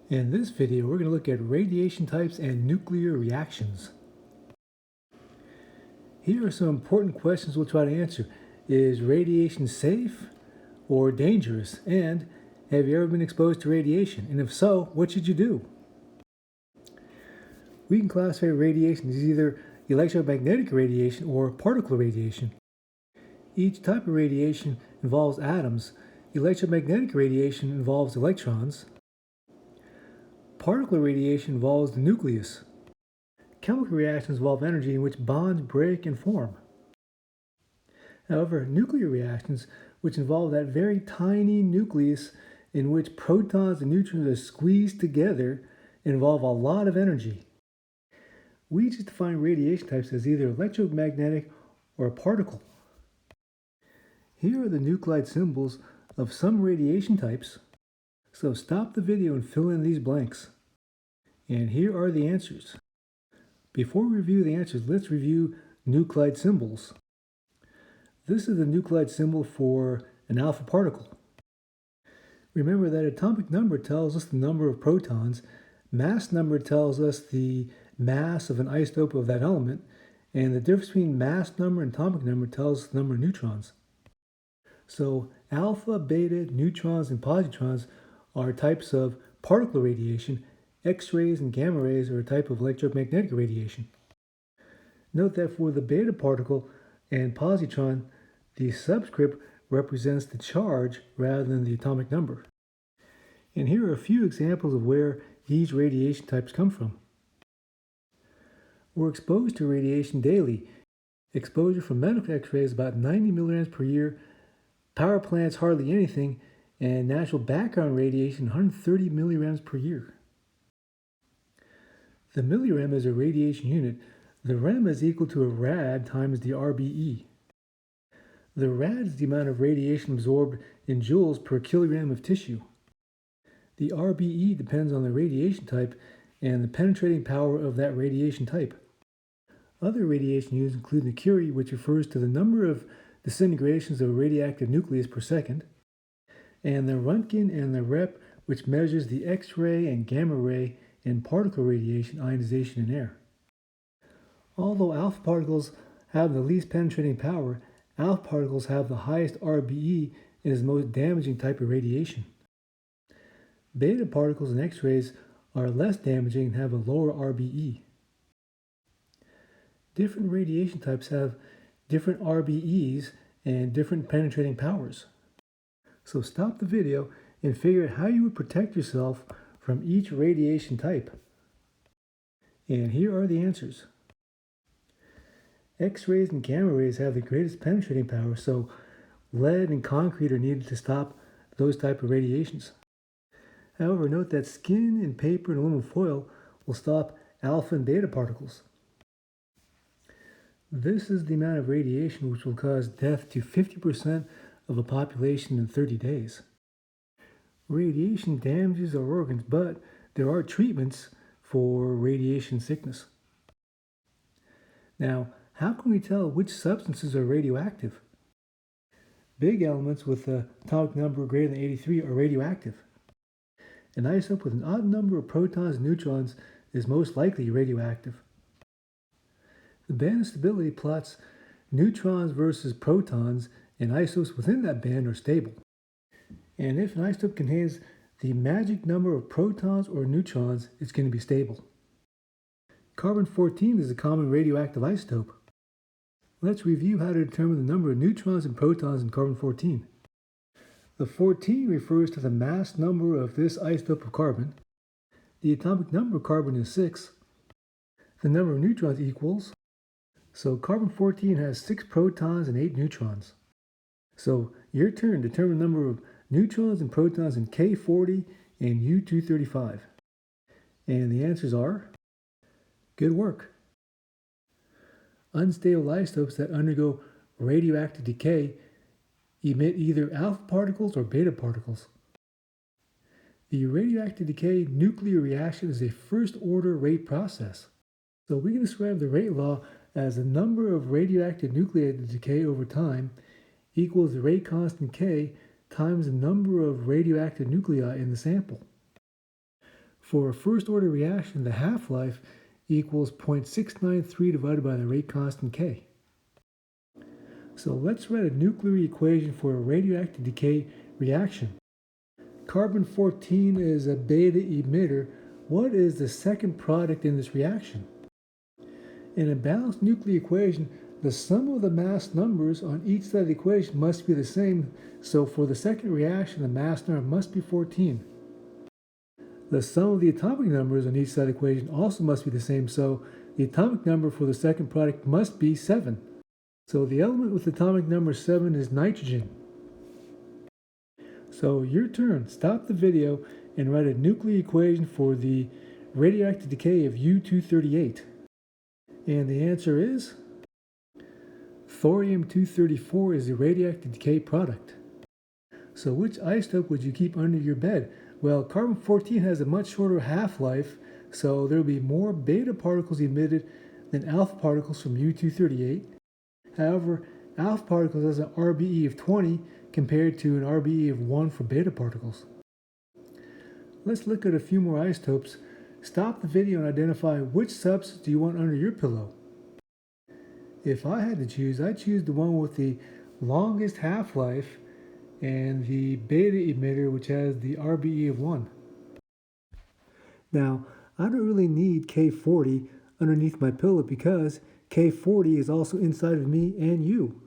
In this video, we're going to look at radiation types and nuclear reactions. Here are some important questions we'll try to answer. Is radiation safe or dangerous? And have you ever been exposed to radiation? And if so, what should you do? We can classify radiation as either electromagnetic radiation or particle radiation. Each type of radiation involves atoms. Electromagnetic radiation involves electrons. Particle radiation involves the nucleus. Chemical reactions involve energy in which bonds break and form. However, nuclear reactions, which involve that very tiny nucleus in which protons and neutrons are squeezed together, involve a lot of energy. We just define radiation types as either electromagnetic or a particle. Here are the nuclide symbols of some radiation types. So stop the video and fill in these blanks. And here are the answers. Before we review the answers, let's review nuclide symbols. This is the nuclide symbol for an alpha particle. Remember that atomic number tells us the number of protons, mass number tells us the mass of an isotope of that element, and the difference between mass number and atomic number tells us the number of neutrons. So alpha, beta, neutrons, and positrons are types of particle radiation. X-rays and gamma rays are a type of electromagnetic radiation. Note that for the beta particle and positron, the subscript represents the charge rather than the atomic number. And here are a few examples of where these radiation types come from. We're exposed to radiation daily. Exposure from medical X-rays is about 90 milligrams per year, power plants hardly anything, and natural background radiation 130 milligrams per year. The millirem is a radiation unit. The rem is equal to a rad times the RBE. The rad is the amount of radiation absorbed in joules per kilogram of tissue. The RBE depends on the radiation type and the penetrating power of that radiation type. Other radiation units include the Curie, which refers to the number of disintegrations of a radioactive nucleus per second, and the Röntgen and the Rep, which measures the X-ray and gamma ray and particle radiation ionization in air. Although alpha particles have the least penetrating power, alpha particles have the highest RBE and is the most damaging type of radiation. Beta particles and X-rays are less damaging and have a lower RBE. Different radiation types have different RBEs and different penetrating powers. So stop the video and figure out how you would protect yourself from each radiation type. And here are the answers. X-rays and gamma rays have the greatest penetrating power, so lead and concrete are needed to stop those type of radiations. However, note that skin and paper and aluminum foil will stop alpha and beta particles. This is the amount of radiation which will cause death to 50% of a population in 30 days. Radiation damages our organs, but there are treatments for radiation sickness. Now, how can we tell which substances are radioactive? Big elements with an atomic number greater than 83 are radioactive. An isotope with an odd number of protons and neutrons is most likely radioactive. The band of stability plots neutrons versus protons, and isotopes within that band are stable. And if an isotope contains the magic number of protons or neutrons, it's going to be stable. Carbon-14 is a common radioactive isotope. Let's review how to determine the number of neutrons and protons in carbon-14. The 14 refers to the mass number of this isotope of carbon. The atomic number of carbon is 6. The number of neutrons equals, so carbon-14 has 6 protons and 8 neutrons. So your turn to determine the number of neutrons and protons in K40 and U235. And the answers are, good work. Unstable isotopes that undergo radioactive decay emit either alpha particles or beta particles. The radioactive decay nuclear reaction is a first-order rate process. So we can describe the rate law as the number of radioactive nuclei that decay over time equals the rate constant K times the number of radioactive nuclei in the sample. For a first order reaction, the half-life equals 0.693 divided by the rate constant K. So let's write a nuclear equation for a radioactive decay reaction. Carbon-14 is a beta emitter. What is the second product in this reaction? In a balanced nuclear equation, the sum of the mass numbers on each side of the equation must be the same, so for the second reaction, the mass number must be 14. The sum of the atomic numbers on each side of the equation also must be the same, so the atomic number for the second product must be 7. So the element with atomic number 7 is nitrogen. So your turn. Stop the video and write a nuclear equation for the radioactive decay of U-238. And the answer is thorium-234 is the radioactive decay product. So which isotope would you keep under your bed? Well, carbon-14 has a much shorter half-life, so there will be more beta particles emitted than alpha particles from U-238. However, alpha particles has an RBE of 20 compared to an RBE of 1 for beta particles. Let's look at a few more isotopes. Stop the video and identify which substance do you want under your pillow. If I had to choose, I'd choose the one with the longest half-life and the beta emitter, which has the RBE of 1. Now, I don't really need K40 underneath my pillow because K40 is also inside of me and you.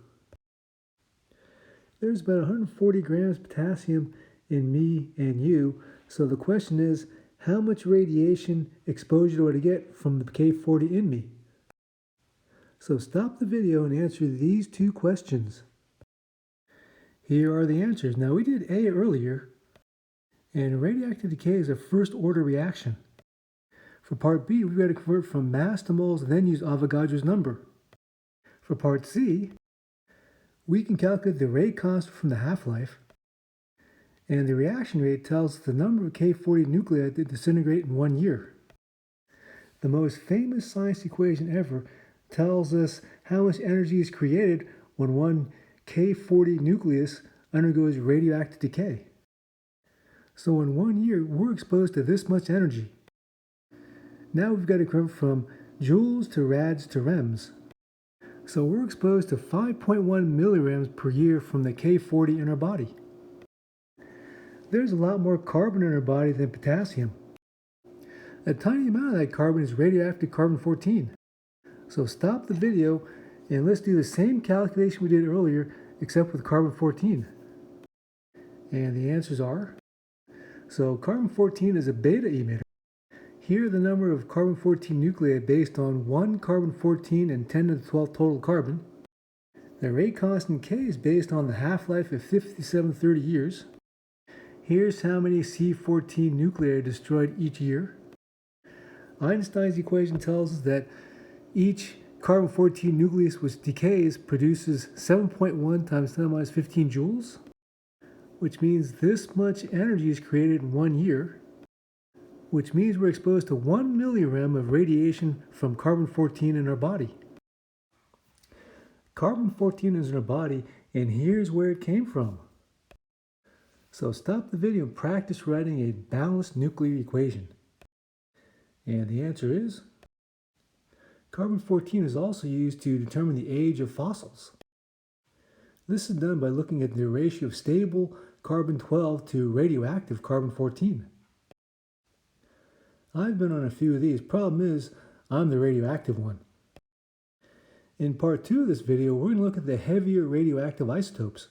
There's about 140 grams of potassium in me and you, so the question is, how much radiation exposure do I get from the K40 in me? So stop the video and answer these two questions. Here are the answers. Now we did A earlier, and radioactive decay is a first order reaction. For part B, we've got to convert from mass to moles and then use Avogadro's number. For part C, we can calculate the rate constant from the half-life, and the reaction rate tells us the number of K40 nuclei that disintegrate in 1 year. The most famous science equation ever tells us how much energy is created when one K40 nucleus undergoes radioactive decay. So in 1 year, we're exposed to this much energy. Now we've got to convert from joules to rads to rems. So we're exposed to 5.1 millirems per year from the K40 in our body. There's a lot more carbon in our body than potassium. A tiny amount of that carbon is radioactive carbon-14. So stop the video and let's do the same calculation we did earlier, except with carbon-14. And the answers are, so carbon-14 is a beta emitter. Here the number of carbon-14 nuclei based on 1 carbon-14 and 10 to the 12th total carbon. The rate constant K is based on the half-life of 5730 years. Here's how many C14 nuclei are destroyed each year. Einstein's equation tells us that each carbon-14 nucleus which decays produces 7.1 times 10 minus 15 joules, which means this much energy is created in 1 year, which means we're exposed to 1 millirem of radiation from carbon-14 in our body. Carbon-14 is in our body, and here's where it came from. So stop the video and practice writing a balanced nuclear equation. And the answer is, carbon-14 is also used to determine the age of fossils. This is done by looking at the ratio of stable carbon-12 to radioactive carbon-14. I've been on a few of these. Problem is, I'm the radioactive one. In part 2 of this video, we're going to look at the heavier radioactive isotopes.